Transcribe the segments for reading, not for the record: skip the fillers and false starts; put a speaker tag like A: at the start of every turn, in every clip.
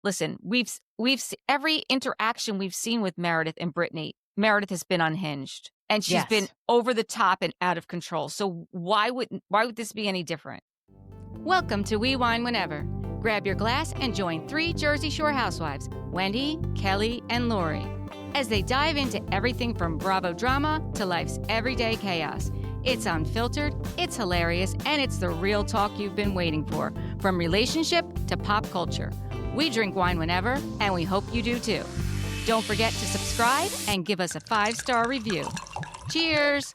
A: listen, every interaction we've seen with Meredith and Britani, Meredith has been unhinged. And she's been over the top and out of control. So why would this be any different? Welcome to We Wine Whenever. Grab your glass and join 3 Jersey Shore housewives, Wendy, Kelly, and Lori, as they dive into everything from Bravo drama to life's everyday chaos. It's unfiltered, it's hilarious, and it's the real talk you've been waiting for, from relationship to pop culture. We drink wine whenever, and we hope you do too. Don't forget to subscribe and give us a 5-star review. Cheers!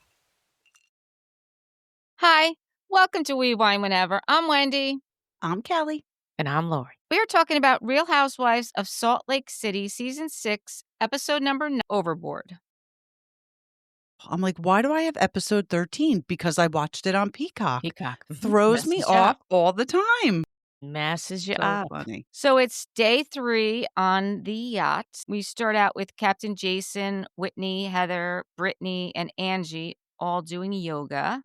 A: Hi, welcome to We Wine Whenever. I'm Wendy.
B: I'm Kelly.
C: And I'm Lori.
A: We are talking about Real Housewives of Salt Lake City, Season 6, Episode number 9, Overboard.
B: I'm like, why do I have episode 13? Because I watched it on Peacock. Throws me off all the time.
C: Messes you
B: So
C: up.
B: funny.
A: So it's day 3 on the yacht. We start out with Captain Jason, Whitney, Heather, Britani, and Angie all doing yoga.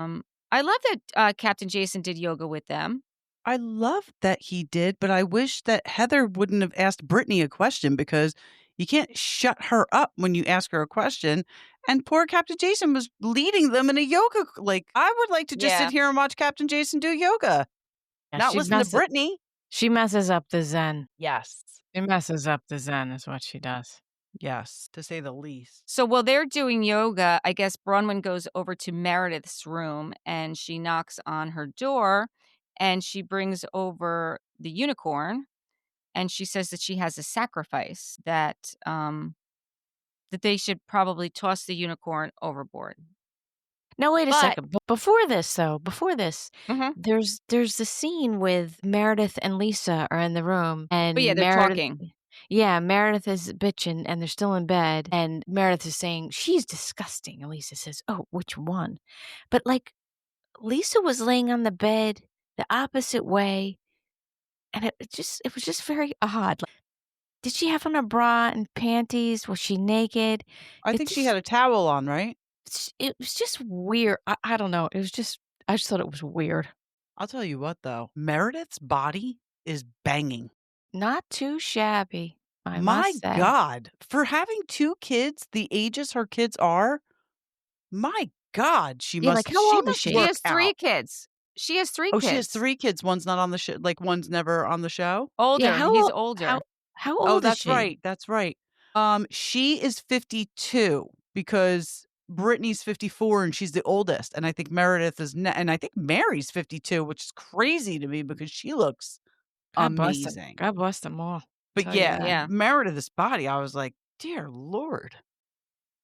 A: I love that Captain Jason did yoga with them.
B: I love that he did, but I wish that Heather wouldn't have asked Britani a question, because you can't shut her up when you ask her a question. And poor Captain Jason was leading them in a yoga. Like, I would like to just sit here and watch Captain Jason do yoga.
C: Yeah,
B: Not listen to Britani.
C: She messes up the zen.
B: Yes.
C: She messes up the zen is what she does.
B: Yes, to say the least.
A: So while they're doing yoga, I guess Bronwyn goes over to Meredith's room and she knocks on her door and she brings over the unicorn and she says that she has a sacrifice that they should probably toss the unicorn overboard.
C: No, wait a second. Before this,
A: Mhm.
C: there's the scene with Meredith and Lisa are in the room, and
A: But yeah, they're talking.
C: Yeah, Meredith is bitching, and they're still in bed, and Meredith is saying she's disgusting, and Lisa says, "Oh, which one?" But like, Lisa was laying on the bed the opposite way, and it was just very odd. Like, did she have on a bra and panties? Was she naked?
B: I think she had a towel on, right?
C: It was just weird. I don't know. I just thought it was weird.
B: I'll tell you what, though. Meredith's body is banging.
C: Not too shabby, I
B: My
C: must say.
B: God. For having 2 kids the ages her kids are, my God, she
C: Yeah,
B: must.
C: like, how old is she?
A: She has 3 kids. She has 3
B: Oh,
A: kids.
B: she has 3 kids. One's not on the show. Like, one's never on the show.
A: Older.
C: Yeah,
A: He's older.
C: How old
B: Oh,
C: is
B: that's
C: she?
B: right. That's right. She is 52 because Brittany's 54 and she's the oldest. And I think Meredith is, and I think Mary's 52, which is crazy to me because she looks amazing.
C: God bless them all.
B: But yeah, Meredith's body, I was like, dear Lord.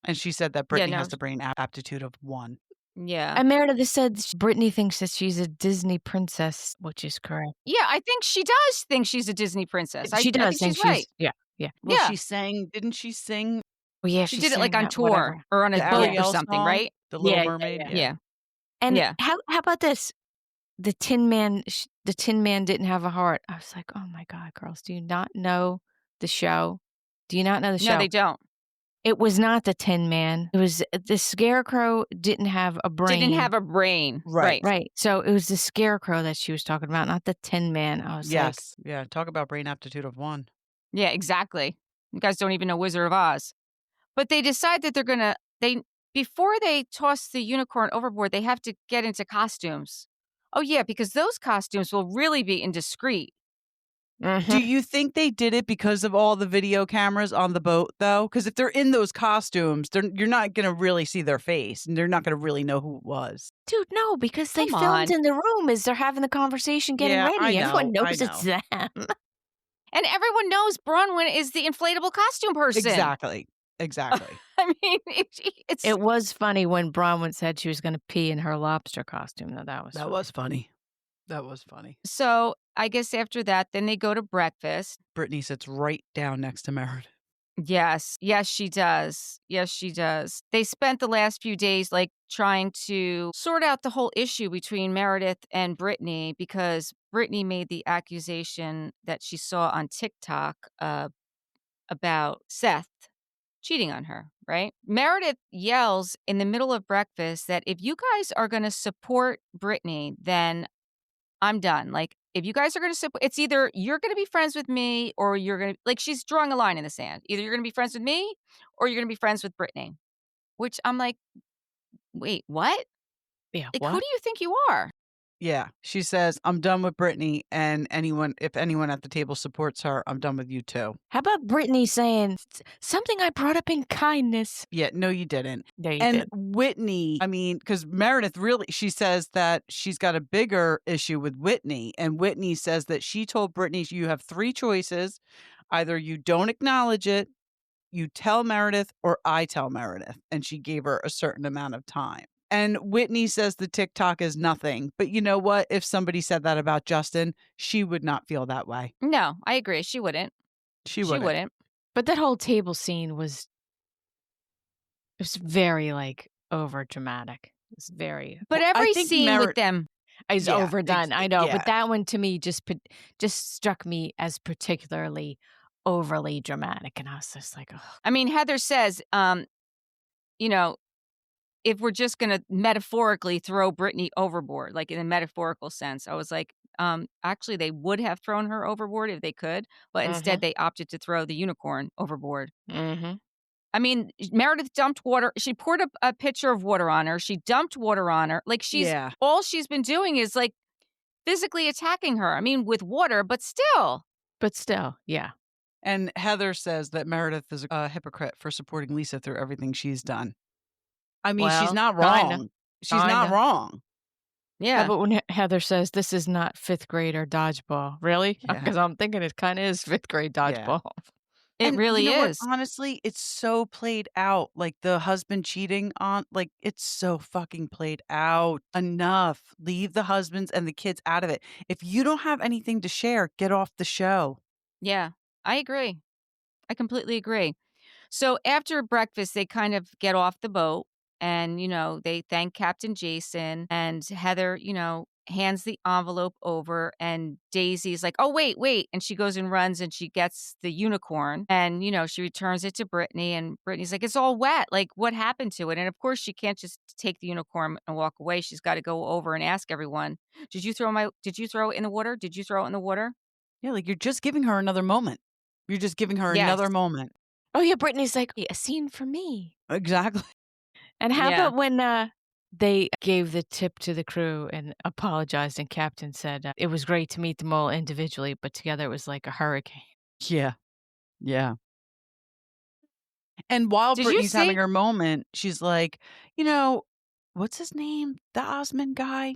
B: And she said that Britani has the brain aptitude of 1.
A: Yeah.
C: And Meredith said Britani thinks that she's a Disney princess, which is correct.
A: Yeah, I think she does think she's a Disney princess.
C: She does
A: I think she's right.
C: Yeah.
B: Well,
A: Yeah.
B: she sang, didn't she sing
C: Well, yeah,
A: She did it like
C: sang
A: on
C: that,
A: tour
C: whatever.
A: or on a
B: the
A: boat or
B: Ariel
A: something,
B: song?
A: right?
B: The Little
C: Yeah,
B: Mermaid?
A: Yeah.
C: And
A: Yeah.
C: how about this? The Tin Man didn't have a heart. I was like, oh my God, girls, do you not know the show? Do you not know the show?
A: No, they don't.
C: It was not the Tin Man. It was the Scarecrow didn't have a brain.
A: Didn't have a brain.
B: Right.
C: Right. So it was the Scarecrow that she was talking about, not the Tin Man. I was like,
B: yeah. Talk about brain aptitude of 1.
A: Yeah, exactly. You guys don't even know Wizard of Oz. But they decide that they're going to, before they toss the unicorn overboard, they have to get into costumes. Oh, yeah, because those costumes will really be indiscreet.
B: Do you think they did it because of all the video cameras on the boat, though? Because if they're in those costumes, you're not going to really see their face, and they're not going to really know who it was.
C: dude, no, because they
A: Come
C: filmed
A: on.
C: in the room as they're having the conversation getting
B: Yeah,
C: ready.
B: I
C: Everyone
B: know,
C: knows it's them.
A: And everyone knows Bronwyn is the inflatable costume person.
B: Exactly.
A: I mean, it's...
C: It was funny when Bronwyn said she was going to pee in her lobster costume, though. That was funny.
B: That was funny.
A: So I guess after that, then they go to breakfast.
B: Britani sits right down next to Meredith.
A: Yes, she does. Yes, she does. They spent the last few days like trying to sort out the whole issue between Meredith and Britani because Britani made the accusation that she saw on TikTok about Seth cheating on her, right? Meredith yells in the middle of breakfast that if you guys are going to support Britani, then I'm done. Like, if you guys are going to support, it's either you're going to be friends with me or you're going to, like, she's drawing a line in the sand. Either you're going to be friends with me or you're going to be friends with Britney, which I'm like, wait, what?
C: Yeah,
A: Like,
C: what?
A: who do you think you are?
B: Yeah. She says, I'm done with Britney, and if anyone at the table supports her, I'm done with you too.
C: How about Britney saying something I brought up in kindness?
B: Yeah, no, you didn't.
C: No, you
B: And
C: did.
B: Whitney, I mean, because Meredith really, she says that she's got a bigger issue with Whitney. And Whitney says that she told Britney, you have 3 choices. Either you don't acknowledge it, you tell Meredith, or I tell Meredith. And she gave her a certain amount of time. And Whitney says the TikTok is nothing. But you know what? If somebody said that about Justin, she would not feel that way.
A: No, I agree. She wouldn't.
B: She wouldn't.
C: But that whole table scene was very, like, over dramatic. It was very.
A: But every scene with them
C: is overdone. I know.
B: Yeah.
C: But that one to me just struck me as particularly overly dramatic. And I was just like, oh.
A: I mean, Heather says, you know, if we're just going to metaphorically throw Britney overboard, like in a metaphorical sense, I was like, actually, they would have thrown her overboard if they could, but instead they opted to throw the unicorn overboard.
C: Mm-hmm.
A: I mean, Meredith dumped water. She poured a pitcher of water on her. She dumped water on her. Like all she's been doing is like physically attacking her. I mean, with water, but still.
C: Yeah.
B: And Heather says that Meredith is a hypocrite for supporting Lisa through everything she's done. I mean, she's not wrong.
C: Kinda.
B: She's not wrong.
A: Yeah.
C: But when Heather says this is not 5th grade or dodgeball, really? Because I'm thinking it kind of is 5th grade dodgeball.
A: Yeah. It really is.
B: What? Honestly, it's so played out. Like the husband cheating on, like it's so fucking played out. Enough. Leave the husbands and the kids out of it. If you don't have anything to share, get off the show.
A: Yeah, I agree. I completely agree. So after breakfast, they kind of get off the boat and, they thank Captain Jason, and Heather, hands the envelope over, and Daisy's like, oh, wait. And she goes and runs and she gets the unicorn, and, she returns it to Britney, and Britney's like, it's all wet. Like, what happened to it? And of course she can't just take the unicorn and walk away. She's got to go over and ask everyone, did you throw it in the water? Did you throw it in the water?
B: Yeah. Like you're just giving her another moment. You're just giving her another moment.
C: Oh, yeah. Britney's like, a scene for me.
B: Exactly.
C: And how about when they gave the tip to the crew and apologized, and Captain said, it was great to meet them all individually, but together it was like a hurricane.
B: Yeah. Yeah. And while Britney's having her moment, she's like, what's his name? The Osmond guy?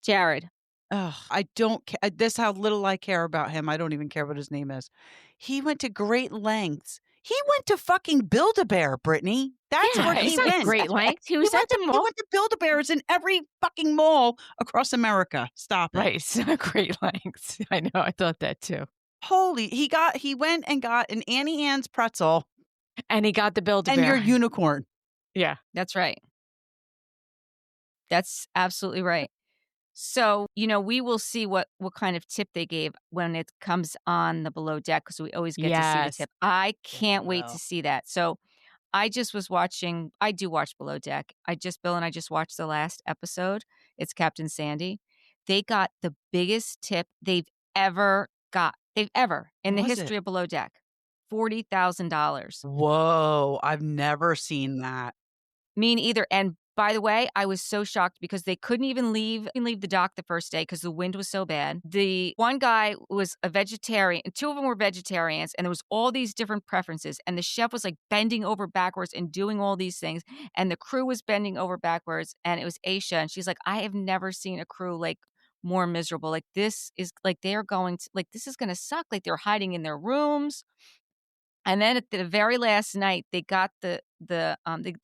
A: Jared.
B: Ugh, I don't care. This is how little I care about him. I don't even care what his name is. He went to great lengths. He went to fucking Build-A-Bear, Brittany. That's where he went.
C: Great lengths. He was at the mall.
B: He went to Build-A-Bears in every fucking mall across America. Stop it.
C: Right. Great lengths. I know. I thought that too.
B: He went and got an Annie Ann's pretzel.
C: And he got the Build-A-Bear.
B: And your unicorn.
C: Yeah.
A: That's right. That's absolutely right. So, we will see what kind of tip they gave when it comes on the below deck, because we always get to see the tip. I can't wait to see that. So I do watch Below Deck. Bill and I just watched the last episode. It's Captain Sandy. They got the biggest tip they've ever in the history of Below Deck. $40,000.
B: Whoa, I've never seen that.
A: Me neither. And by the way, I was so shocked because they couldn't even leave the dock the first day because the wind was so bad. The one guy was a vegetarian, and 2 of them were vegetarians, and there was all these different preferences. And the chef was like bending over backwards and doing all these things, and the crew was bending over backwards. And it was Aisha, and she's like, I have never seen a crew like more miserable. Like, this is like they're going to this is going to suck. Like, they're hiding in their rooms. And then at the very last night, they got they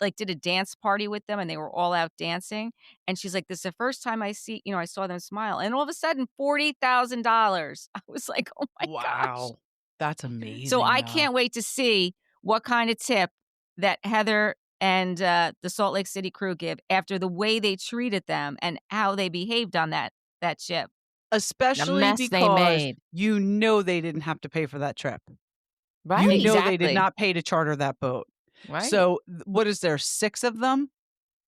A: like did a dance party with them, and they were all out dancing. And she's like, this is the first time I saw them smile. And all of a sudden, $40,000. I was like, oh my gosh.
B: Wow. That's amazing.
A: So I can't wait to see what kind of tip that Heather and the Salt Lake City crew give after the way they treated them and how they behaved on that ship.
B: Especially because
C: they made.
B: They didn't have to pay for that trip.
C: Right.
B: They did not pay to charter that boat.
C: Right.
B: So what is there, 6 of them?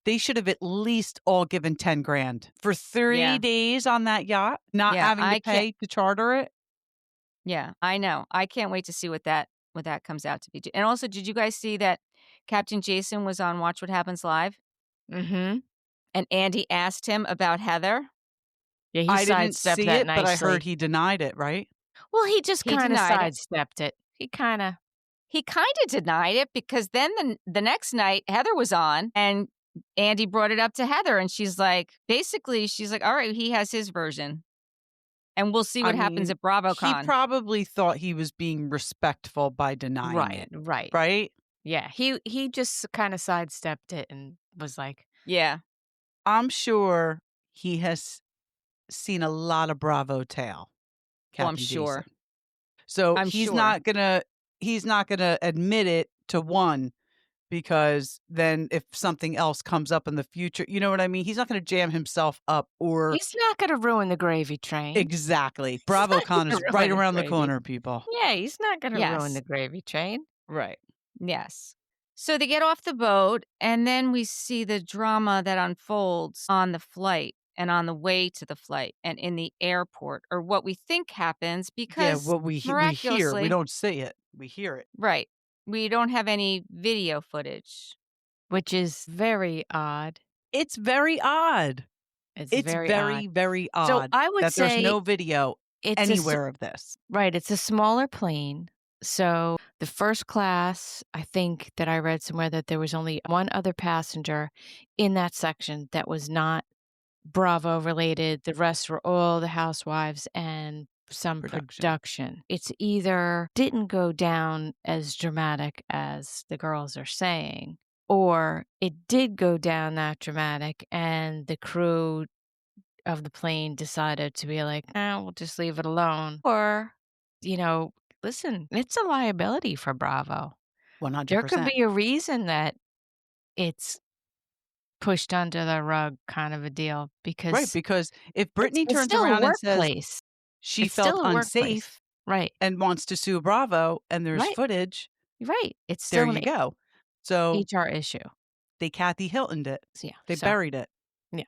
B: They should have at least all given 10 grand for 3 days on that yacht, not having to pay to charter it.
A: Yeah, I know. I can't wait to see what that comes out to be. And also, did you guys see that Captain Jason was on Watch What Happens Live?
C: Mm-hmm.
A: And Andy asked him about Heather.
C: Yeah,
B: I didn't see
C: that
B: it,
C: nicely.
B: but I heard he denied it, right?
C: Well, he just kind of
A: denied
C: sidestepped it. He kind of
A: denied it because then the next night Heather was on and Andy brought it up to Heather and she's like, all right, he has his version. And we'll see what happens at BravoCon.
B: He probably thought he was being respectful by denying it.
C: Right.
B: Right?
C: Yeah, he just kind of sidestepped it and was like,
A: yeah.
B: I'm sure he has seen a lot of Bravo tail.
A: I'm sure.
B: Jason. So he's not gonna admit it to one, because then if something else comes up in the future, you know what I mean? He's not gonna jam himself up, or
C: he's not gonna ruin the gravy train.
B: Exactly. BravoCon is right around the corner, people.
C: Yeah, he's not gonna ruin the gravy train.
B: Right.
A: Yes. So they get off the boat, and then we see the drama that unfolds on the flight and on the way to the flight and in the airport, or what we think happens, because
B: what we hear. We don't see it. We hear it.
A: Right. We don't have any video footage.
C: Which is very odd.
B: It's very odd.
C: It's
B: very, very odd.
C: So I would
B: that
C: say
B: there's no video anywhere of this.
C: Right. It's a smaller plane. So the first class, I think that I read somewhere that there was only one other passenger in that section that was not Bravo related. The rest were all the housewives and some production. It's either didn't go down as dramatic as the girls are saying, or it did go down that dramatic and the crew of the plane decided to be like, we'll just leave it alone. Or, listen, it's a liability for Bravo.
B: 100%.
C: There could be a reason that it's pushed under the rug kind of a deal, because
B: if Britani turns around and says she felt unsafe,
C: right,
B: and wants to sue Bravo, and there's footage,
C: right, it's still
B: there you go. So
C: HR issue.
B: They Kathy Hilton'd it.
C: Yeah,
B: they buried it.
C: Yeah.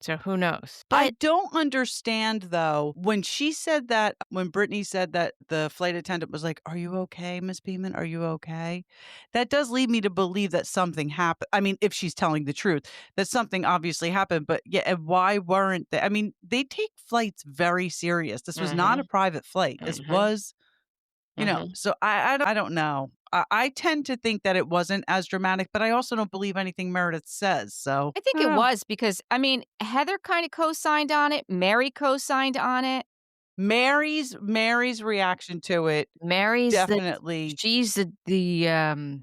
C: So who knows?
B: But I don't understand, though, when Britani said that the flight attendant was like, "Are you okay, Miss Beeman? Are you okay?" That does lead me to believe that something happened. I mean, if she's telling the truth, that something obviously happened. But yeah, why weren't they? I mean, they take flights very serious. This was not a private flight. This was, so I don't know. I tend to think that it wasn't as dramatic, but I also don't believe anything Meredith says. So
A: I think it was, because, I mean, Heather kind of co-signed on it. Mary co-signed on it.
B: Mary's reaction to it.
C: Mary's
B: definitely.
C: She's the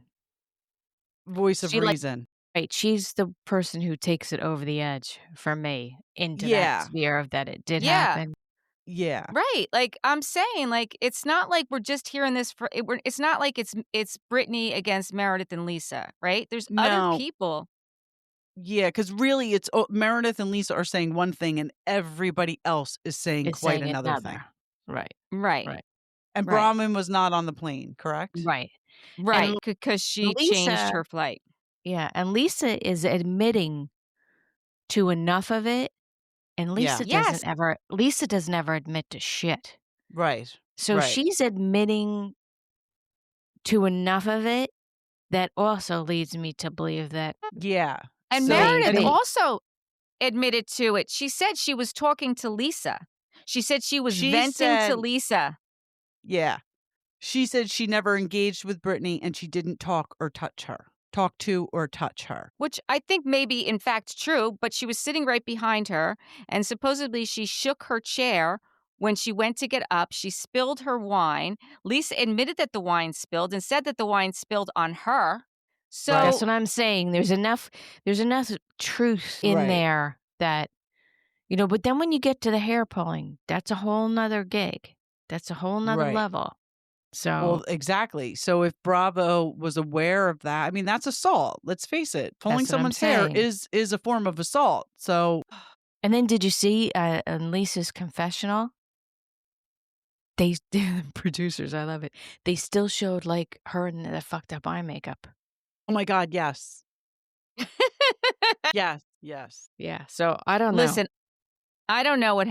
B: voice of reason.
C: Right. She's the person who takes it over the edge for me into that sphere of that it did happen.
B: Yeah.
A: Right. Like, I'm saying, like, it's not like we're just hearing this it's not like it's Britani against Meredith and Lisa, right? There's other people.
B: Yeah, because really it's Meredith and Lisa are saying one thing and everybody else is saying quite another thing.
C: Right.
B: And Bronwyn was not on the plane, correct?
C: Right.
A: Because she changed her flight.
C: Yeah. And Lisa is admitting to enough of it. And Lisa doesn't ever admit to shit.
B: Right.
C: So she's admitting to enough of it that also leads me to believe that.
B: Yeah.
A: And Meredith also admitted to it. She said she was talking to Lisa. She said she was venting to Lisa.
B: Yeah. She said she never engaged with Britani and she didn't talk to or touch her.
A: Which I think may be in fact true, but she was sitting right behind her, and supposedly she shook her chair when she went to get up. She spilled her wine. Lisa admitted that the wine spilled and said that the wine spilled on her. So
C: that's what I'm saying. There's enough truth in there that, but then when you get to the hair pulling, that's a whole nother gig. That's a whole nother level. So,
B: well, exactly. So if Bravo was aware of that, I mean, that's assault. Let's face it. Pulling someone's hair is a form of assault. So,
C: and then did you see in Lisa's confessional? The producers, I love it. They still showed like her in the fucked up eye makeup.
B: Oh my God, yes. Yes. Yes.
C: Yeah. So I don't know.
A: Listen, I don't know what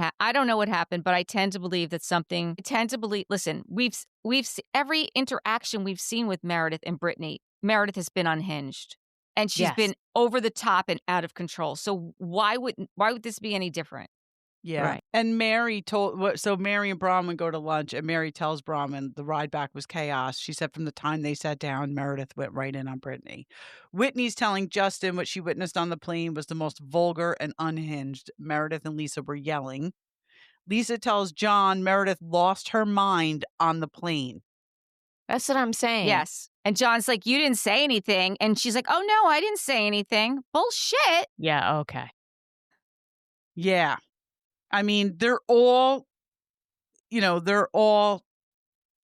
A: happened, but I tend to believe that something. I tend to believe. Listen, every interaction we've seen with Meredith and Britney. Meredith has been unhinged, and she's been over the top and out of control. So why would this be any different?
B: Yeah.
C: Right.
B: And Mary so Mary and Bronwyn go to lunch, and Mary tells Bronwyn the ride back was chaos. She said from the time they sat down, Meredith went right in on Britney. Whitney's telling Justin what she witnessed on the plane was the most vulgar and unhinged. Meredith and Lisa were yelling. Lisa tells John Meredith lost her mind on the plane.
C: That's what I'm saying.
A: Yes. And John's like, you didn't say anything. And she's like, oh, no, I didn't say anything. Bullshit.
C: Yeah. Okay.
B: Yeah. I mean, they're all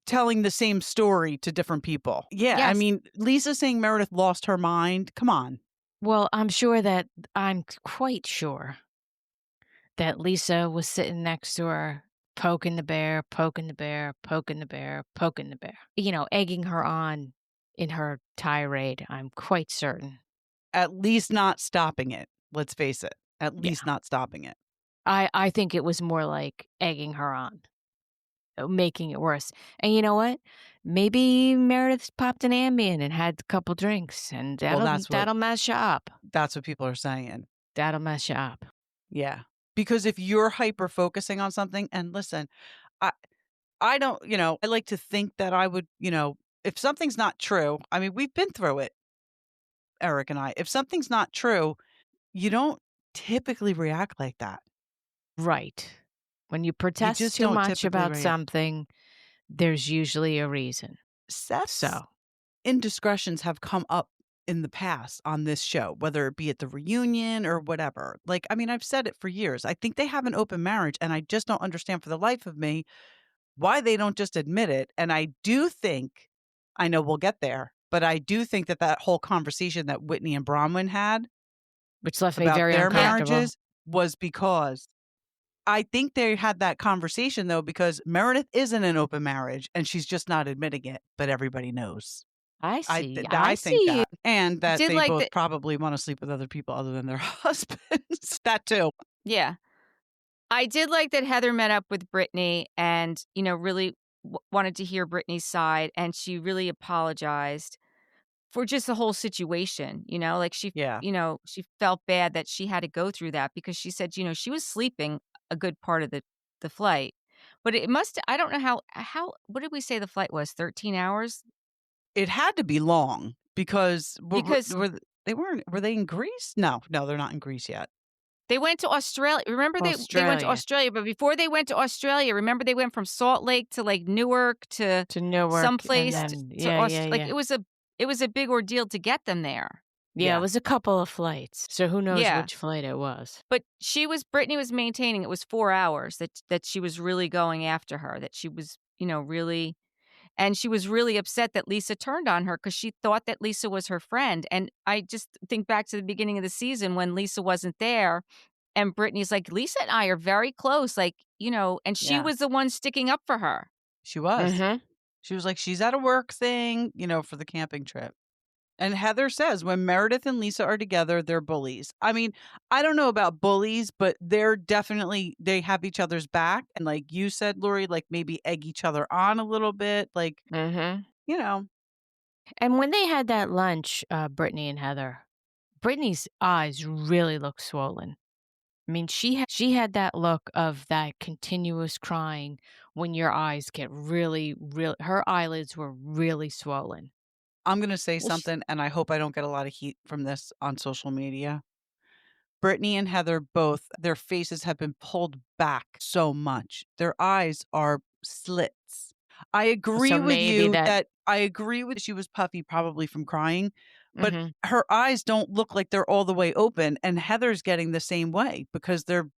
B: telling the same story to different people. Yeah.
A: Yes.
B: I mean, Lisa saying Meredith lost her mind. Come on.
C: Well, I'm quite sure that Lisa was sitting next to her, poking the bear, poking the bear, poking the bear, poking the bear. Egging her on in her tirade. I'm quite certain.
B: At least not stopping it. Let's face it. At least not stopping it.
C: I think it was more like egging her on, making it worse. And you know what? Maybe Meredith popped an Ambien and had a couple drinks, and that'll mess you up.
B: That's what people are saying.
C: That'll mess you up.
B: Yeah. Because if you're hyper focusing on something, and listen, I don't, I like to think that I would, if something's not true, I mean, we've been through it, Eric and I. If something's not true, you don't typically react like that.
C: Right. When you protest too much about something, there's usually a reason.
B: Seth's indiscretions have come up in the past on this show, whether it be at the reunion or whatever. Like, I mean, I've said it for years. I think they have an open marriage, and I just don't understand for the life of me why they don't just admit it. And I do think, I know we'll get there, but I do think that whole conversation that Whitney and Bronwyn had,
C: which left me very uncomfortable,
B: marriages, was because I think they had that conversation, though, because Meredith is in an open marriage and she's just not admitting it, but everybody knows.
C: I see.
B: I think that. And that they both probably want to sleep with other people other than their husbands. That too.
A: Yeah. I did like that Heather met up with Britney and, really wanted to hear Britney's side. And she really apologized for just the whole situation, like she felt bad that she had to go through that because she said, she was sleeping a good part of the flight, but I don't know how, what did we say the flight was? 13 hours?
B: It had to be long because were they in Greece? No, they're not in Greece yet.
A: They went to Australia. Remember they went to Australia, but before they went to Australia, remember they went from Salt Lake to like Newark to Newark, someplace it was a big ordeal to get them there.
C: Yeah, it was a couple of flights. So who knows which flight it was.
A: But Britney was maintaining it was 4 hours that she was really going after her, that she was, really, and she was really upset that Lisa turned on her because she thought that Lisa was her friend. And I just think back to the beginning of the season when Lisa wasn't there and Britney's like, Lisa and I are very close, like, and she was the one sticking up for her.
B: She was. Mm-hmm. She was like, she's at a work thing, for the camping trip. And Heather says when Meredith and Lisa are together, they're bullies. I mean, I don't know about bullies, but they have each other's back. And like you said, Lori, like maybe egg each other on a little bit. Like,
C: And when they had that lunch, Britney and Heather, Britney's eyes really looked swollen. I mean, she had that look of that continuous crying when your eyes get really, her eyelids were really swollen.
B: I'm going to say something, and I hope I don't get a lot of heat from this on social media. Britney and Heather both, their faces have been pulled back so much. Their eyes are slits. I agree with you that she was puffy probably from crying, but her eyes don't look like they're all the way open, and Heather's getting the same way because they're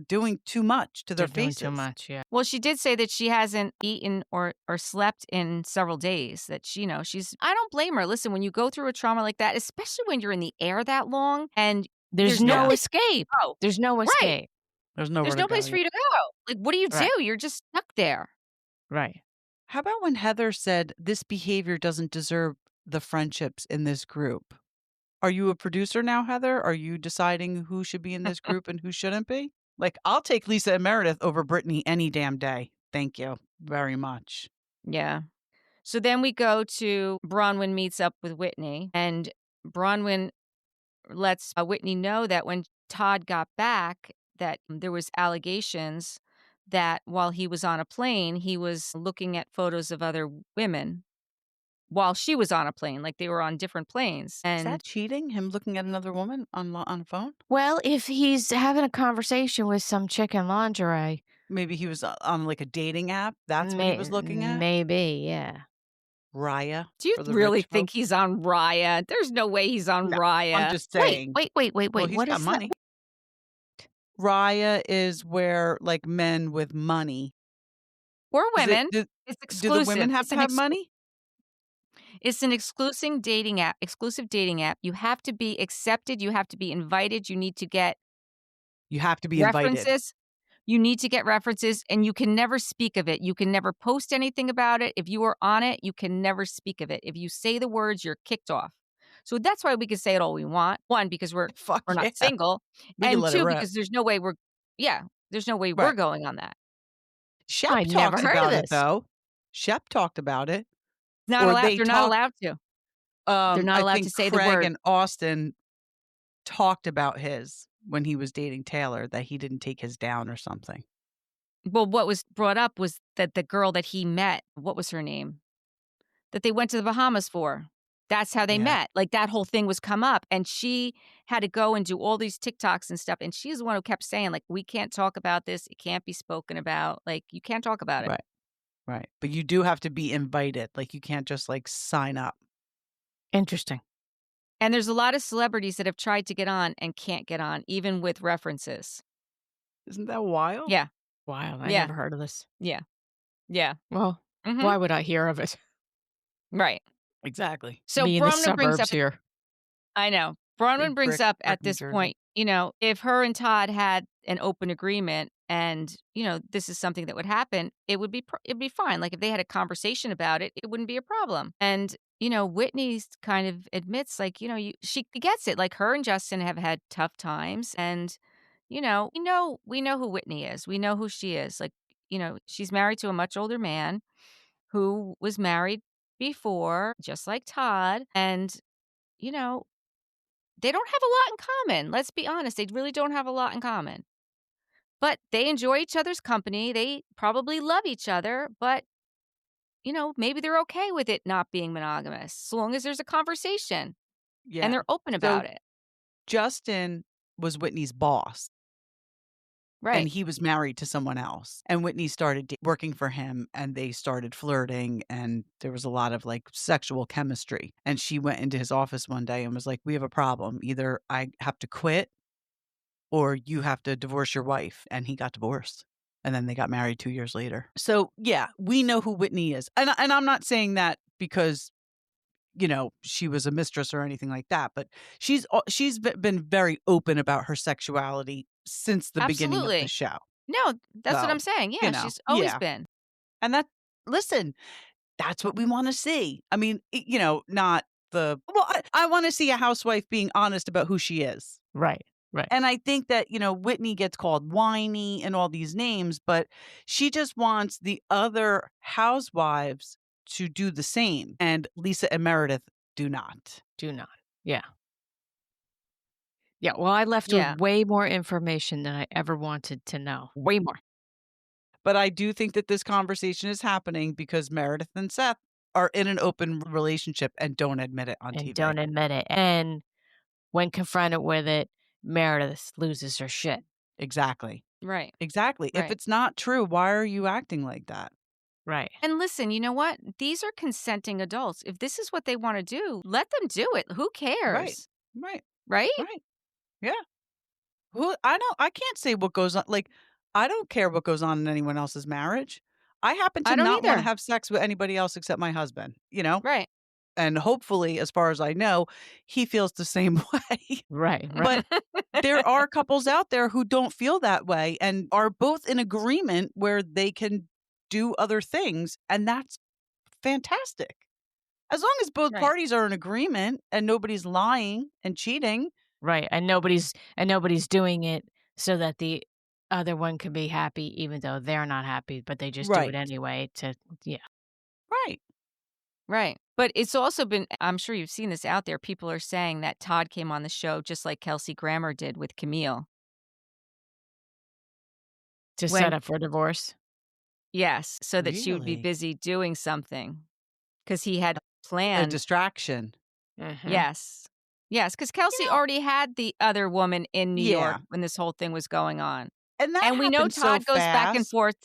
B: doing too much to their faces.
C: Too much, yeah.
A: Well, she did say that she hasn't eaten or slept in several days. That she's. I don't blame her. Listen, when you go through a trauma like that, especially when you're in the air that long, and
C: there's no escape. Oh, there's no escape.
A: Right.
B: There's no
A: place for you to go. Like, what do you do? You're just stuck there.
C: Right.
B: How about when Heather said this behavior doesn't deserve the friendships in this group? Are you a producer now, Heather? Are you deciding who should be in this group and who shouldn't be? Like, I'll take Lisa and Meredith over Britani any damn day. Thank you very much.
A: Yeah. So then we go to Bronwyn meets up with Whitney, and Bronwyn lets Whitney know that when Todd got back, that there was allegations that while he was on a plane, he was looking at photos of other women while she was on a plane, like they were on different planes. And
B: is that cheating? Him looking at another woman on a phone?
C: Well, if he's having a conversation with some chick in lingerie.
B: Maybe he was on like a dating app. That's what he was looking at?
C: Maybe, yeah.
B: Raya.
A: Do you really think he's on Raya? There's no way he's on Raya.
B: I'm just saying.
C: Wait.
B: Well, he's got money. Raya is where like men with money.
A: Or women. It's exclusive.
B: Do the women have to have money?
A: It's an exclusive dating app. You have to be accepted. You have to be invited. You need to get
B: references.
A: Invited. You need to get references, and you can never speak of it. You can never post anything about it. If you are on it, you can never speak of it. If you say the words, you're kicked off. So that's why we can say it all we want. One, because we're not single. And two, because there's no way we're going on that.
B: Shep talks about it, though. Shep talked about it.
A: They're not allowed to. They're not allowed to say the word.
B: Craig and Austin talked about his when he was dating Taylor, that he didn't take his down or something.
A: Well, what was brought up was that the girl that he met, what was her name? That they went to the Bahamas for. That's how they met. Like that whole thing was come up, and she had to go and do all these TikToks and stuff. And she's the one who kept saying, like, we can't talk about this. It can't be spoken about. Like, you can't talk about it.
B: Right. But you do have to be invited. Like, you can't just like sign up.
C: Interesting.
A: And there's a lot of celebrities that have tried to get on and can't get on, even with references.
B: Isn't that wild?
A: Yeah.
C: Wild. I never heard of this.
A: Yeah.
C: Well, why would I hear of it?
A: Right.
B: Exactly.
A: So
C: Me in the suburbs here.
A: I know. Bronwyn brings up at this point, if her and Todd had an open agreement and, this is something that would happen, it'd be fine. Like if they had a conversation about it, it wouldn't be a problem. And Whitney kind of admits, like, she gets it. Like her and Justin have had tough times, and we know who Whitney is. We know who she is. Like, she's married to a much older man who was married before, just like Todd, and they don't have a lot in common. Let's be honest, they really don't have a lot in common. But they enjoy each other's company. They probably love each other, but maybe they're okay with it not being monogamous, so long as there's a conversation and they're open about it.
B: Justin was Whitney's boss.
A: Right.
B: And he was married to someone else. And Whitney started working for him, and they started flirting, and there was a lot of like sexual chemistry. And she went into his office one day and was like, we have a problem. Either I have to quit or you have to divorce your wife. And he got divorced. And then they got married 2 years later. So, yeah, we know who Whitney is. And I'm not saying that because, she was a mistress or anything like that. But she's been very open about her sexuality since the beginning of the show.
A: No, that's what I'm saying. Yeah, she's always been.
B: And that's what we want to see. I mean, not the... Well, I want to see a housewife being honest about who she is.
C: Right.
B: And I think that, Whitney gets called whiny and all these names, but she just wants the other housewives to do the same. And Lisa and Meredith do not.
C: Yeah. Yeah, well, I left with way more information than I ever wanted to know. Way more.
B: But I do think that this conversation is happening because Meredith and Seth are in an open relationship and don't admit it on TV.
C: And when confronted with it, Meredith loses her shit.
B: Exactly.
A: Right.
B: Exactly.
A: Right.
B: If it's not true, why are you acting like that?
C: Right.
A: And listen, you know what? These are consenting adults. If this is what they want to do, let them do it. Who cares?
B: Right. Yeah. I can't say what goes on. Like, I don't care what goes on in anyone else's marriage. I happen to not want to have sex with anybody else except my husband,
A: Right.
B: And hopefully, as far as I know, he feels the same way.
C: Right.
B: But there are couples out there who don't feel that way and are both in agreement where they can do other things. And that's fantastic. As long as both
A: Right.
B: parties are in agreement and nobody's lying and cheating.
C: Right. And nobody's doing it so that the other one can be happy even though they're not happy, but they just do it
B: Right.
C: anyway yeah.
B: Right.
A: Right. But it's also been, I'm sure you've seen this out there. People are saying that Todd came on the show just like Kelsey Grammer did with Camille.
C: To set up for divorce?
A: Yes, so that she would be
B: Really?
A: busy doing something because he had
B: A
A: planned.
B: distraction.
A: Yes. Yes, because Kelsey already had the other woman in New York when this whole thing was going on.
B: And that
A: And we know
B: happened so
A: Todd goes back and
B: fast.
A: forth.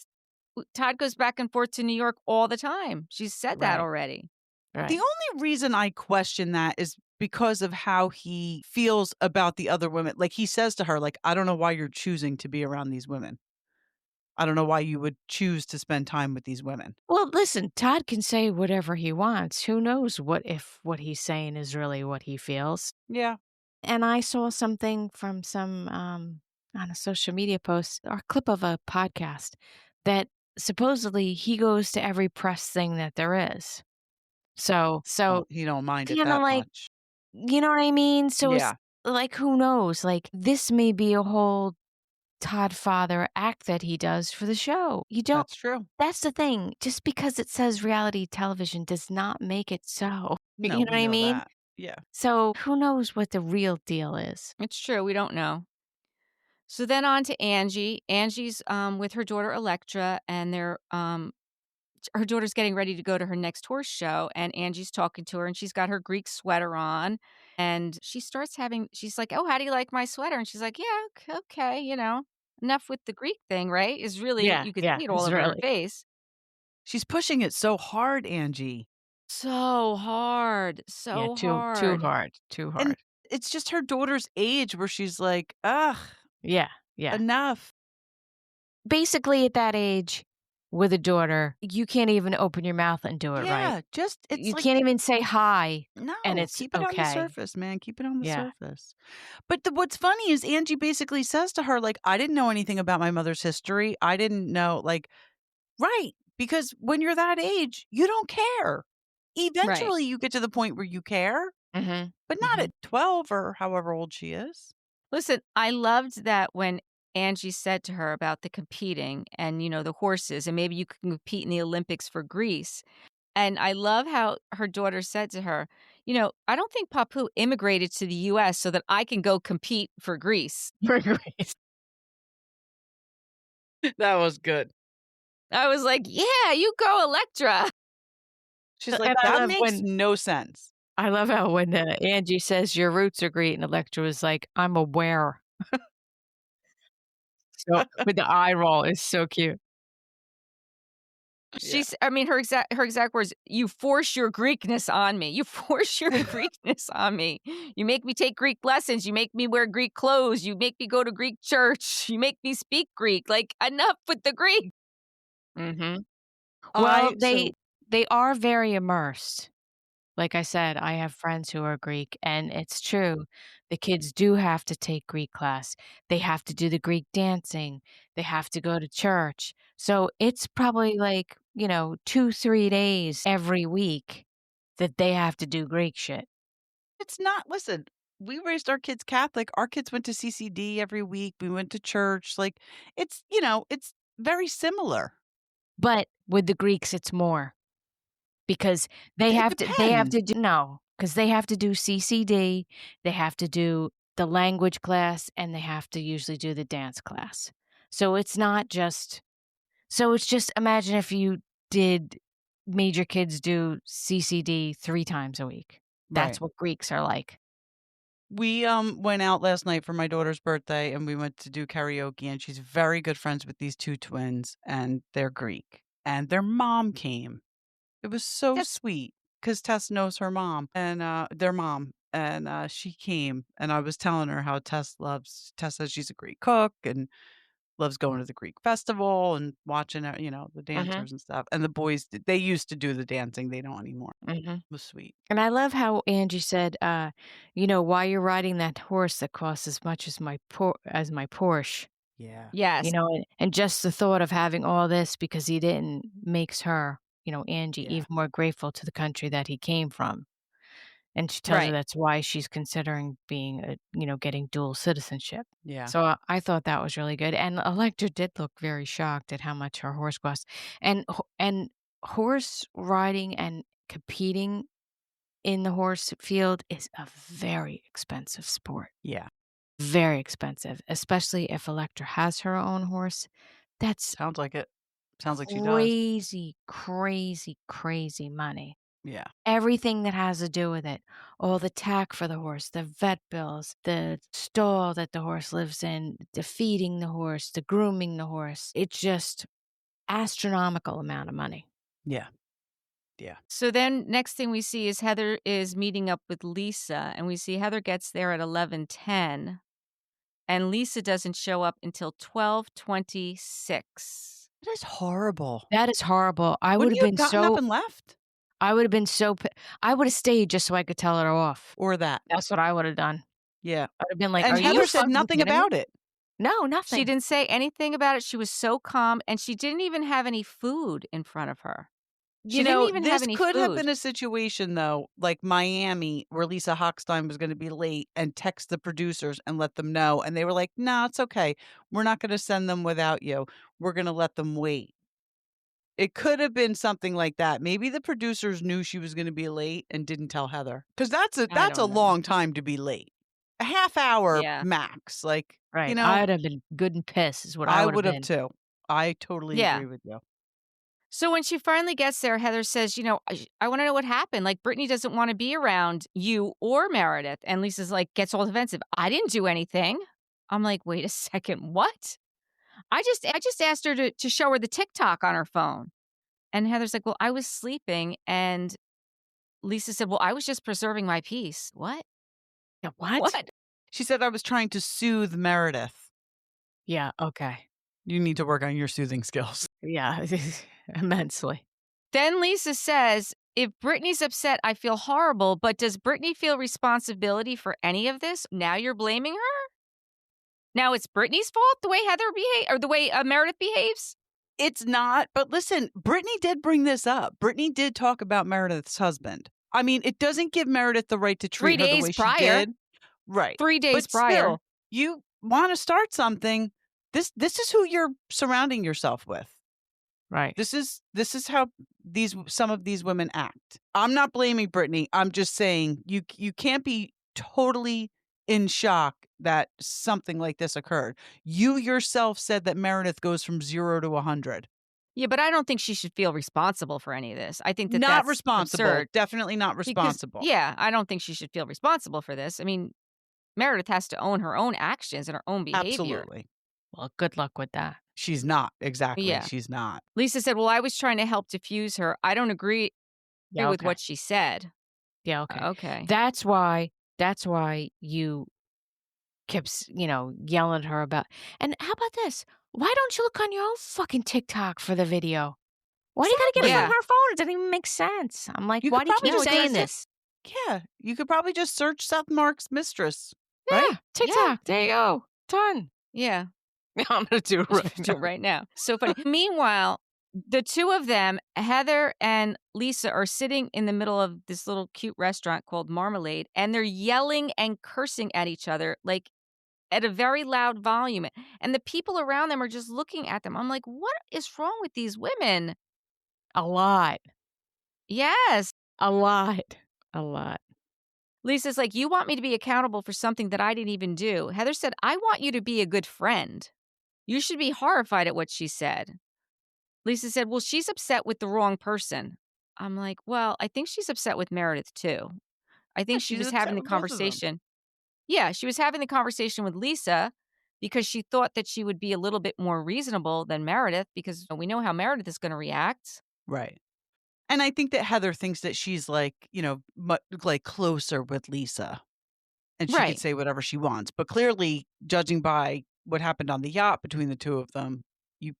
A: Todd goes back and forth to New York all the time. She's said that
C: Right.
A: already.
C: Right.
B: The only reason I question that is because of how he feels about the other women. Like, he says to her, like, I don't know why you're choosing to be around these women. I don't know why you would choose to spend time with these women.
C: Well, listen, Todd can say whatever he wants. Who knows if what he's saying is really what he feels.
B: Yeah.
C: And I saw something from some on a social media post or clip of a podcast that supposedly he goes to every press thing that there is. So
B: He don't mind it
C: kind of
B: that
C: like,
B: much.
C: you know what I mean? So
B: Yeah.
C: it's like, who knows? Like, this may be a whole Todd father act that he does for the show. You don't.
B: That's true.
C: That's the thing. Just because it says reality television does not make it so.
B: No,
C: You know
B: we
C: what I
B: know
C: mean?
B: that. Yeah.
C: So who knows what the real deal is?
A: It's true. We don't know. So then on to Angie. Angie's with her daughter Electra, and her daughter's getting ready to go to her next horse show, and Angie's talking to her, and she's got her Greek sweater on, and she's like, "Oh, how do you like my sweater?" And she's like, "Yeah, okay, enough with the Greek thing, right?" Is really,
C: Yeah,
A: you could
C: yeah,
A: see it all
C: it's
A: over her
C: really.
A: face.
B: She's pushing it so hard, Angie.
A: So hard,
C: Yeah,
A: so
C: too
A: hard.
C: hard, too
B: And
C: hard.
B: it's just her daughter's age where she's like, ugh,
C: Yeah.
B: enough.
C: Basically, at that age, with a daughter, you can't even open your mouth and do it right.
B: Yeah, just it's
C: You
B: like,
C: can't even say hi, and
B: no,
C: it's
B: keep it on the
C: okay.
B: surface, man. Keep it on the
C: Yeah.
B: surface. But what's funny is Angie basically says to her, like, I didn't know anything about my mother's history. I didn't know, like, right. Because when you're that age, you don't care. Eventually, you get to the point where you care,
C: Mhm.
B: but not at 12 or however old she is.
A: Listen, I loved that when Angie said to her about the competing and, the horses, and maybe you could compete in the Olympics for Greece. And I love how her daughter said to her, I don't think Papu immigrated to the US so that I can go compete for Greece.
C: For Greece.
B: That was good.
A: I was like, yeah, you go, Electra.
B: She's like,
C: And I
B: that
C: love
B: makes no sense.
C: I love how when Angie says your roots are Greek and Electra was like, I'm aware. So with the eye roll is so cute.
A: Her exact words, you force your Greekness on me. You force your Greekness on me. You make me take Greek lessons. You make me wear Greek clothes. You make me go to Greek church. You make me speak Greek. Like, enough with the Greek.
C: Mhm. Well, they are very immersed. Like I said, I have friends who are Greek, and it's true. The kids do have to take Greek class. They have to do the Greek dancing. They have to go to church. So it's probably like, 2, 3 days every week that they have to do Greek shit.
B: It's not, listen, we raised our kids Catholic. Our kids went to CCD every week. We went to church. Like, it's, it's very similar.
C: But with the Greeks, it's more. Because they have to because they have to do CCD, they have to do the language class, and they have to usually do the dance class. So it's not just imagine if you made your kids do CCD 3 times a week. That's
B: Right.
C: what Greeks are like.
B: We went out last night for my daughter's birthday, and we went to do karaoke, and she's very good friends with these 2 twins, and they're Greek, and their mom came. It was so sweet because Tess knows her mom and their mom, and she came, and I was telling her how Tess says she's a great cook and loves going to the Greek festival and watching, the dancers and stuff. And the boys, they used to do the dancing. They don't anymore. It was sweet.
C: And I love how Angie said, why you're riding that horse that costs as much as my Porsche.
B: Yeah.
A: Yes.
C: And just the thought of having all this because he didn't makes her, Angie,
B: Yeah.
C: even more grateful to the country that he came from. And she tells her
A: Right.
C: that's why she's considering being getting dual citizenship.
B: Yeah.
C: So I thought that was really good. And Electra did look very shocked at how much her horse costs. And horse riding and competing in the horse field is a very expensive sport.
B: Yeah.
C: Very expensive, especially if Electra has her own horse. That's
B: Sounds like it. Sounds like she does.
C: crazy, crazy, crazy money.
B: Yeah.
C: Everything that has to do with it, all the tack for the horse, the vet bills, the stall that the horse lives in, the feeding the horse, the grooming the horse. It's just astronomical amount of money.
B: Yeah. Yeah.
A: So then next thing we see is Heather is meeting up with Lisa, and we see Heather gets there at 11:10, and Lisa doesn't show up until 12:26.
B: That is horrible.
C: That is horrible. I would
B: Wouldn't
C: have
B: you
C: been
B: have gotten up and left?
C: I would have been I would have stayed just so I could tell her off.
B: Or that.
C: That's what I would have done.
B: Yeah.
C: I would have been like,
B: And
C: "Are
B: Heather
C: you
B: said
C: fucking
B: nothing
C: kidding me?"
B: about it.
C: No, nothing.
A: She didn't say anything about it. She was so calm, and she didn't even have any food in front of her. She didn't even have any
B: this could have
A: food.
B: been a situation, though, like Miami, where Lisa Hochstein was going to be late and text the producers and let them know. And they were like, no, it's okay. We're not going to send them without you. We're going to let them wait. It could have been something like that. Maybe the producers knew she was going to be late and didn't tell Heather. Because that's a
A: don't know.
B: long time to be late. A half hour
A: Yeah.
B: max. Like,
C: Right. I'd have been good and pissed is what I would have been.
B: too. I totally
A: Yeah.
B: agree with you.
A: So when she finally gets there, Heather says, I want to know what happened. Like, Brittany doesn't want to be around you or Meredith. And Lisa's like, gets all defensive. I didn't do anything. I'm like, wait a second. What? I just asked her to show her the TikTok on her phone. And Heather's like, well, I was sleeping. And Lisa said, well, I was just preserving my peace. What?
C: Yeah, what?
A: What?
B: She said, I was trying to soothe Meredith.
C: Yeah, okay.
B: You need to work on your soothing skills.
C: Yeah, immensely.
A: Then Lisa says, if Brittany's upset, I feel horrible, but does Brittany feel responsibility for any of this? Now you're blaming her? Now it's Brittany's fault the way Heather behaves or the way Meredith behaves?
B: It's not, but listen, Brittany did bring this up. Brittany did talk about Meredith's husband. I mean, it doesn't give Meredith the right to treat
A: 3
B: her the
A: days
B: way
A: prior.
B: she did. Right.
A: 3 days
B: But
A: prior.
B: still, you want to start something. This is who you're surrounding yourself with.
C: Right.
B: This is how some of these women act. I'm not blaming Brittany. I'm just saying you can't be totally in shock that something like this occurred. You yourself said that Meredith goes from 0 to 100.
A: Yeah, but I don't think she should feel responsible for any of this. I think
B: Not
A: that's
B: responsible.
A: absurd.
B: Definitely not
A: Because,
B: responsible.
A: yeah, I don't think she should feel responsible for this. I mean, Meredith has to own her own actions and her own behavior.
B: Absolutely.
C: Well, good luck with that.
B: She's not. Exactly.
A: Yeah.
B: She's not.
A: Lisa said, well, I was trying to help diffuse her. I don't agree
C: Yeah,
A: with
C: okay.
A: what she said.
C: Yeah, okay.
A: Okay.
C: That's why you kept, yelling at her about. And how about this? Why don't you look on your own fucking TikTok for the video? Why do you gotta get it
A: Yeah.
C: on her phone? It doesn't even make sense. I'm like,
B: You
C: why
B: could
C: do you
B: probably
C: keep
B: just
C: saying
B: ask it-
C: this?
B: Yeah. You could probably just search Seth Mark's mistress.
C: Yeah,
B: Right?
C: TikTok. There you go. Done.
A: Yeah.
C: I'm gonna do it right
A: Do it right now. So funny. Meanwhile, the two of them, Heather and Lisa, are sitting in the middle of this little cute restaurant called Marmalade, and they're yelling and cursing at each other, like at a very loud volume. And the people around them are just looking at them. I'm like, what is wrong with these women?
C: A lot.
A: Yes.
C: A lot. A lot.
A: Lisa's like, you want me to be accountable for something that I didn't even do. Heather said, I want you to be a good friend. You should be horrified at what she said. Lisa said, well, she's upset with the wrong person. I'm like, well, I think she's upset with Meredith too. I think she
B: she's
A: was
B: upset
A: having the
B: with both of them.
A: conversation. Yeah, she was having the conversation with Lisa because she thought that she would be a little bit more reasonable than Meredith because we know how Meredith is going to react.
B: Right. And I think that Heather thinks that she's like, like closer with Lisa. And she
A: Right.
B: could say whatever she wants. But clearly, judging by what happened on the yacht between the two of them, you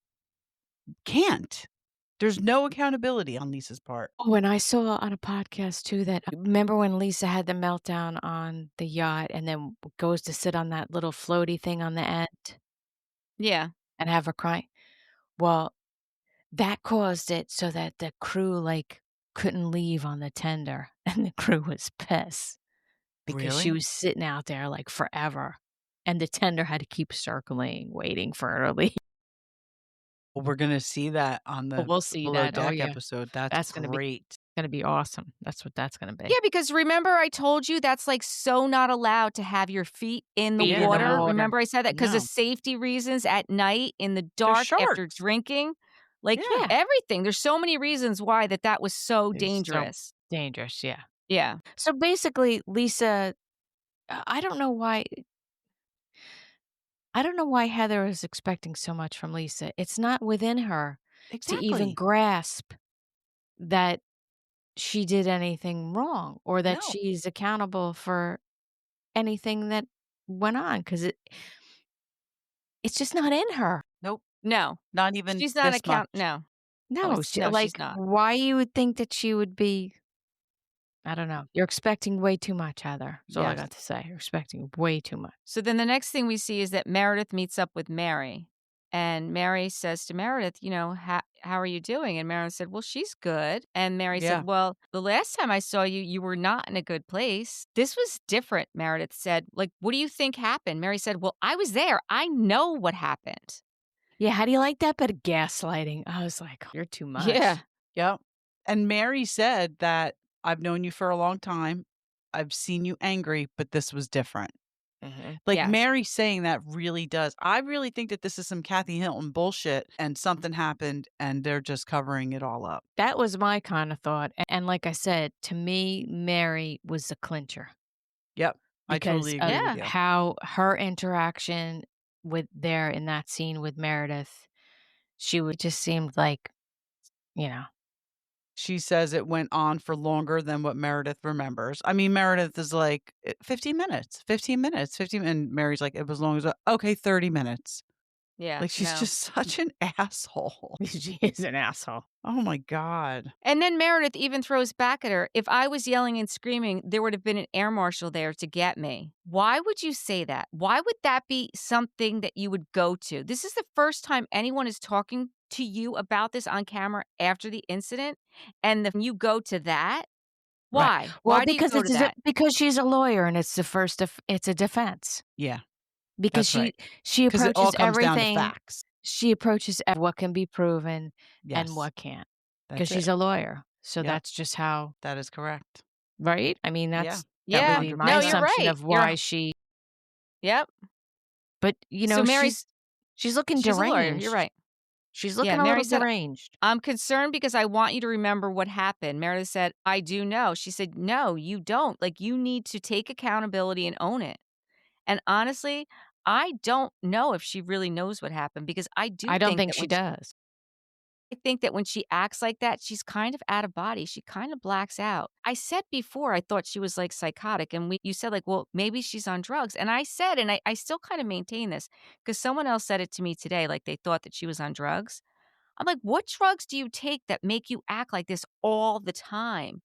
B: can't. There's no accountability on Lisa's part.
C: Oh, and I saw on a podcast too that remember when Lisa had the meltdown on the yacht and then goes to sit on that little floaty thing on the end
A: Yeah.
C: and have her cry? Well, that caused it so that the crew, like, couldn't leave on the tender, and the crew was pissed because she
B: Really?
C: was sitting out there, like, forever, and the tender had to keep circling, waiting for her to leave.
B: Well, we're gonna see that on
C: But
B: the
C: we'll see
B: Below
C: that. Oh,
B: Deck
C: yeah.
B: episode. That's
C: That's
B: great.
C: gonna be awesome. That's what that's gonna be.
A: Yeah, because remember I told you that's, like, so not allowed to have your feet in the
C: Feet in the
A: water?
C: water.
A: Remember I said that because of
B: No.
A: safety reasons at night in the
B: They're
A: dark after
B: sharks.
A: drinking? Like,
B: Yeah.
A: everything. There's so many reasons why that was so
C: It's so
A: dangerous.
C: dangerous, yeah.
A: Yeah.
C: So, basically, Lisa I don't know why Heather is expecting so much from Lisa. It's not within her to even
B: Exactly.
C: grasp that she did anything wrong or that
B: No.
C: she's accountable for anything that went on because it's just not in her.
B: Nope.
A: No.
B: Not even
A: She's not
B: this much.
A: no.
C: No,
A: No, she's
C: like,
A: not.
C: why you would think that she would be I don't know. You're expecting way too much, Heather. That's all I
B: Yes.
C: got to say. You're expecting way too much.
A: So then the next thing we see is that Meredith meets up with Mary. And Mary says to Meredith, how are you doing? And Meredith said, well, she's good. And Mary
B: Yeah.
A: said, well, the last time I saw you, you were not in a good place. This was different, Meredith said. Like, what do you think happened? Mary said, well, I was there. I know what happened.
C: Yeah, how do you like that bit of gaslighting? I was like, you're too much.
A: Yeah.
B: Yep. And Mary said that I've known you for a long time. I've seen you angry, but this was different. Like
A: Yes.
B: Mary saying that really does. I really think that this is some Kathy Hilton bullshit and something happened and they're just covering it all up.
C: That was my kind of thought. And like I said, to me, Mary was the clincher.
B: Yep. I
C: Because
B: totally agree
C: of
B: with you.
C: how her interaction in that scene with Meredith, just seemed like, you know.
B: She says it went on for longer than what Meredith remembers. I mean, Meredith is like 15 minutes, 15 minutes, 15. And Mary's like, it was long as, okay, 30 minutes.
A: Yeah.
B: Like she's just such an asshole.
C: She is an asshole.
B: Oh my God.
A: And then Meredith even throws back at her, if I was yelling and screaming, there would have been an air marshal there to get me. Why would you say that? Why would that be something that you would go to? This is the first time anyone is talking to you about this on camera after the incident, and then you go to that? Why?
C: Right. Well,
A: Why do you go to that?
C: because she's a lawyer and it's it's a defense.
B: Yeah.
C: Because
B: That's right.
C: she
B: Because it all
C: approaches
B: comes down to
C: everything.
B: facts.
C: She approaches what can be proven
B: Yes.
C: and what can't.
B: That's
C: Because she's
B: it.
C: a lawyer. So
B: Yep.
C: that's just how,
B: That is correct.
C: right? I mean, that
A: Yeah.
C: would be
A: No,
C: my
A: you're
C: assumption
A: right.
C: of why she.
A: Yep.
C: But
A: So Mary's
C: she's looking
A: she's a
C: deranged.
A: lawyer. You're right.
C: She's looking
A: Yeah,
C: a
A: Mary
C: little
A: said,
C: deranged.
A: I'm concerned because I want you to remember what happened. Meredith said, I do know. She said, no, you don't. Like, you need to take accountability and own it. And honestly, I don't know if she really knows what happened because I
C: don't think she does.
A: I think that when she acts like that, she's kind of out of body. She kind of blacks out. I said before I thought she was like psychotic. And you said like, well, maybe she's on drugs. And I said, and I still kind of maintain this because someone else said it to me today, like they thought that she was on drugs. I'm like, what drugs do you take that make you act like this all the time?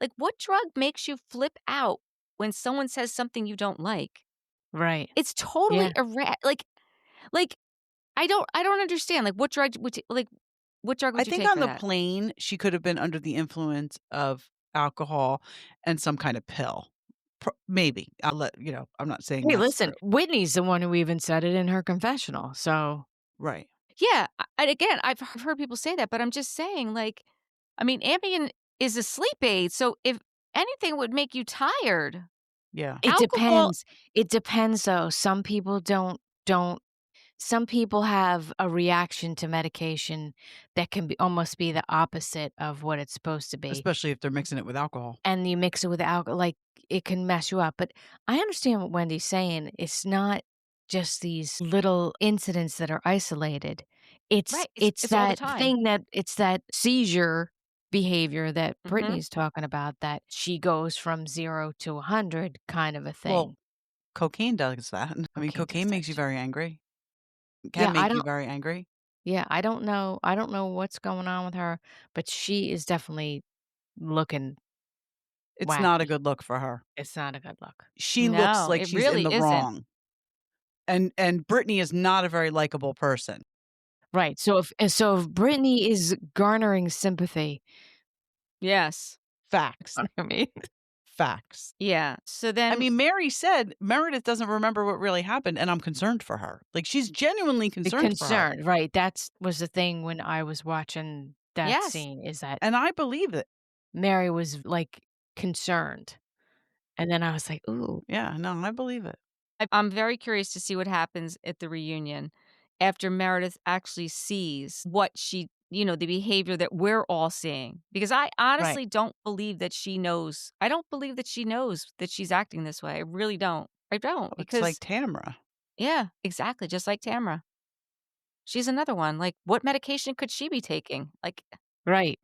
A: Like, what drug makes you flip out when someone says something you don't like?
C: Right.
A: It's totally like I don't understand. Like, what drug would you
B: I think
A: take
B: on
A: for
B: the
A: that?
B: plane, she could have been under the influence of alcohol and some kind of pill. Maybe. I'll let I'm not saying
C: Hey,
B: that's
C: listen,
B: true.
C: Whitney's the one who even said it in her confessional. So
B: Right.
A: Yeah, and again, I've heard people say that, but I'm just saying, like, I mean, Ambien is a sleep aid, so if anything would make you tired.
B: Yeah.
C: it
A: Alcohol-
C: depends. It depends, though. Some people don't. Some people have a reaction to medication that can almost be the opposite of what it's supposed to be.
B: Especially if they're mixing it with alcohol.
C: And you mix it with alcohol, like it can mess you up. But I understand what Wendy's saying. It's not just these little incidents that are isolated. It's
A: Right,
C: it's
A: it's all the
C: that
A: time.
C: thing it's that seizure behavior that
A: Mhm.
C: Brittany's talking about, that she goes from 0 to 100 kind of a thing.
B: Well, cocaine does that. I mean,
C: Cocaine
B: cocaine
C: does
B: makes
C: that
B: you
C: too.
B: very angry.
C: Yeah,
B: Can make you very angry.
C: Yeah, I don't know what's going on with her, but she is definitely looking
B: It's not a
C: wacky.
B: good look for her.
C: It's not a good look.
B: She looks
A: No,
B: like
A: it
B: she's in
A: really
B: the
A: isn't.
B: wrong. And Brittany is not a very likable person.
C: Right. So if Britani is garnering sympathy,
A: Yes.
B: Facts.
C: I mean,
B: Facts.
A: Yeah. So then,
B: I mean, Mary said Meredith doesn't remember what really happened, and I'm concerned for her. Like, she's genuinely
C: the
B: concerned for her.
C: concern, right? That was the thing when I was watching that
A: yes.
C: scene, is that
B: And I believe it.
C: Mary was like concerned. And then I was like, ooh.
B: Yeah, no, I believe it.
A: I'm very curious to see what happens at the reunion after Meredith actually sees what she, the behavior that we're all seeing. Because I honestly don't believe that she knows. I don't believe that she knows that she's acting this way. I really don't. I don't.
B: It's like
A: because,
B: Tamara.
A: yeah, exactly. Just like Tamara. She's another one. Like, what medication could she be taking? Like,
C: Right.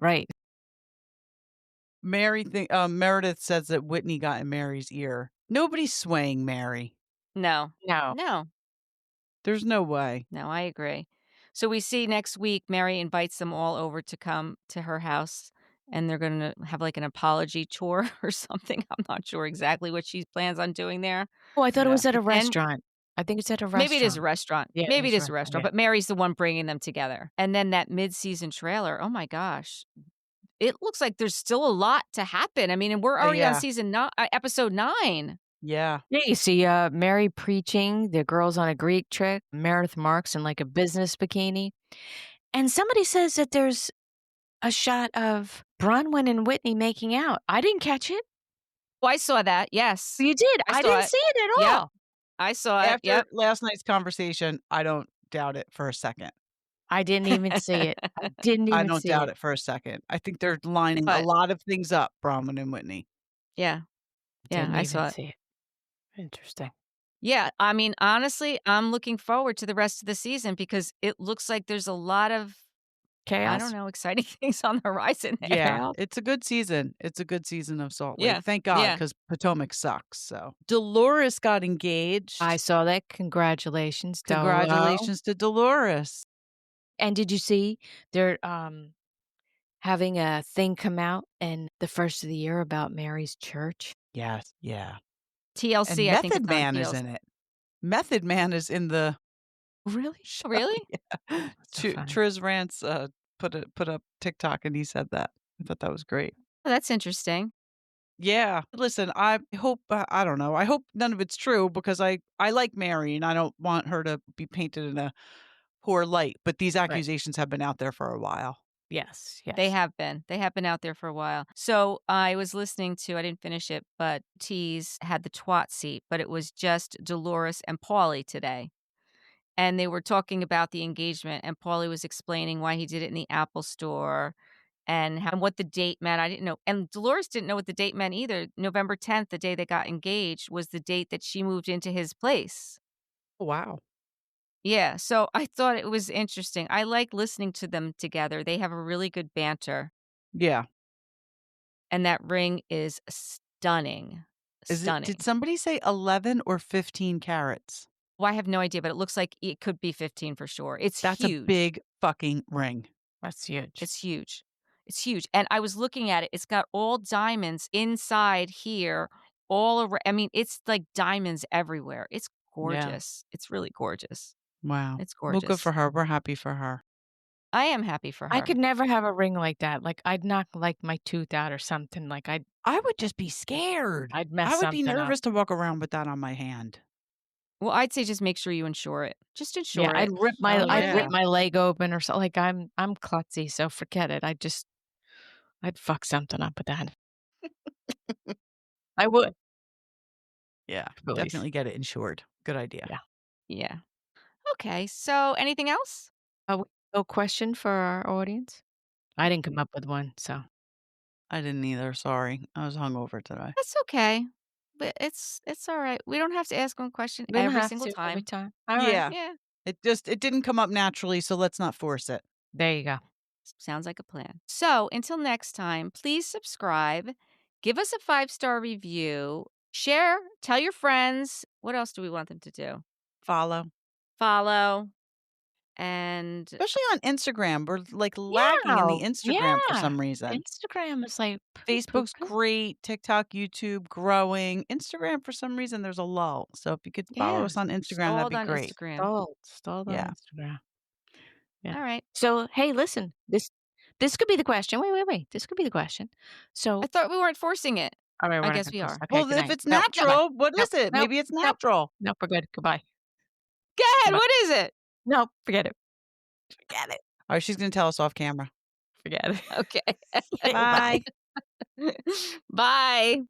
B: Meredith says that Whitney got in Mary's ear. Nobody's swaying Mary.
A: no.
C: No.
A: No.
B: There's no way.
A: No, I agree. So we see next week Mary invites them all over to come to her house, and they're going to have like an apology tour or something. I'm not sure exactly what she plans on doing there.
C: Oh, I thought it
B: Yeah.
C: was at a
A: And
C: restaurant. I think it's at a restaurant.
A: maybe it is a restaurant.
C: Yeah,
A: Maybe it is a
C: restaurant,
A: restaurant,
C: yeah.
A: but Mary's the one bringing them together. And then that mid-season trailer, oh my gosh. It looks like there's still a lot to happen. I mean, and we're already on
B: Yeah.
A: episode 9.
B: Yeah.
C: Yeah, you see Mary preaching, the girls on a Greek trip, Meredith Marks in like a business bikini. And somebody says that there's a shot of Bronwyn and Whitney making out. I didn't catch it.
A: Oh, I saw that. Yes.
C: You did? I
A: saw
C: didn't
A: it.
C: see it at
A: Yep.
C: all.
A: I saw it.
B: After
A: Yep.
B: last night's conversation, I don't doubt it for a second.
C: I didn't even see it. I didn't even
B: I don't
C: see
B: doubt
C: it.
B: it for a second. I think they're lining a
A: But-
B: lot of things up, Bronwyn and Whitney.
A: Yeah. Yeah,
C: Didn't
A: I
C: even
A: saw it.
C: see it. Interesting.
A: Yeah, I mean, honestly, I'm looking forward to the rest of the season because it looks like there's a lot of,
C: Chaos.
A: I don't know, exciting things on the horizon there.
B: Yeah, it's a good season. It's a good season of Salt Lake.
A: Yeah,
B: Thank God,
A: yeah.
B: because Potomac sucks. So Dolores got engaged.
C: I saw that. Congratulations. Dolo.
B: Congratulations to Dolores.
C: And did you see they're having a thing come out in the first of the year about Mary's church?
B: Yes, yeah.
A: TLC,
B: And
A: I think
B: Method
A: it's on
B: Man is
A: TLC.
B: in it. Method Man is in the
C: Really?
B: show.
A: Really?
B: Yeah.
C: so funny.
B: Triz Rance put up TikTok and he said that. I thought that was great.
A: Oh, that's interesting.
B: Yeah. Listen, I hope I don't know. I hope none of it's true because I like Mary and I don't want her to be painted in a poor light. But these accusations have been out there for a while.
C: Yes.
A: They have been. They have been out there for a while. So I was listening to, I didn't finish it, but Tease had the twat seat, but it was just Dolores and Paulie today. And they were talking about the engagement, and Paulie was explaining why he did it in the Apple store and what the date meant. I didn't know. And Dolores didn't know what the date meant either. November 10th, the day they got engaged, was the date that she moved into his place.
B: Oh, wow.
A: Yeah, so I thought it was interesting. I like listening to them together. They have a really good banter,
B: Yeah.
A: and that ring is stunning. Stunning.
B: Did somebody say 11 or 15 carats?
A: Well, I have no idea, but it looks like it could be 15 for sure. That's huge.
B: A big fucking ring.
C: That's huge.
A: It's huge. It's huge. And I was looking at it. It's got all diamonds inside here, all around. I mean, it's like diamonds everywhere. It's gorgeous. Yeah. It's really gorgeous.
B: Wow.
A: It's gorgeous.
B: Well, good for her. We're happy for her.
A: I am happy for her.
C: I could never have a ring like that. Like I'd knock like my tooth out or something. Like I
B: would just be scared.
C: I'd mess
B: I would be
C: something
B: nervous
C: up.
B: to walk around with that on my hand.
A: Well, I'd say just make sure you insure it. Just insure it.
C: I'd rip my leg open or something. Like I'm klutzy, so forget it. I'd fuck something up with that. I would.
B: Yeah,
C: Please.
B: definitely get it insured. Good idea.
A: Yeah. Okay, so anything else?
C: No question for our audience? I didn't come up with one, so.
B: I didn't either. Sorry. I was hungover today.
A: That's okay. But it's all right. We don't have to ask one question every single time.
C: Every time.
B: All
C: right.
A: Yeah.
B: It didn't come up naturally, so let's not force it.
C: There you go.
A: Sounds like a plan. So until next time, please subscribe, give us a 5-star review, share, tell your friends. What else do we want them to do?
B: Follow.
A: And
B: especially on Instagram, we're like lagging in the Instagram for some reason.
C: Instagram is like
B: Facebook's great, TikTok, YouTube growing. Instagram for some reason there's a lull. So if you could follow us on Instagram, that'd be great.
C: Stalled on Instagram. Yeah.
A: All right.
C: So, hey, listen, this could be the question. Wait. This could be the question. So
A: I thought we weren't forcing it.
C: all right,
A: I guess we are.
C: Okay,
B: Well,
C: good
B: if
C: night.
B: it's
C: Nope,
B: natural, what
C: nope,
B: is it?
C: nope,
B: Maybe it's
C: nope,
B: natural.
C: nope, we're good. Goodbye.
A: Go ahead.
C: Goodbye.
A: What is it?
C: Nope, forget it. Forget it.
B: All right, she's going to tell us off camera.
C: Forget it.
A: Okay.
B: Bye.
A: Bye.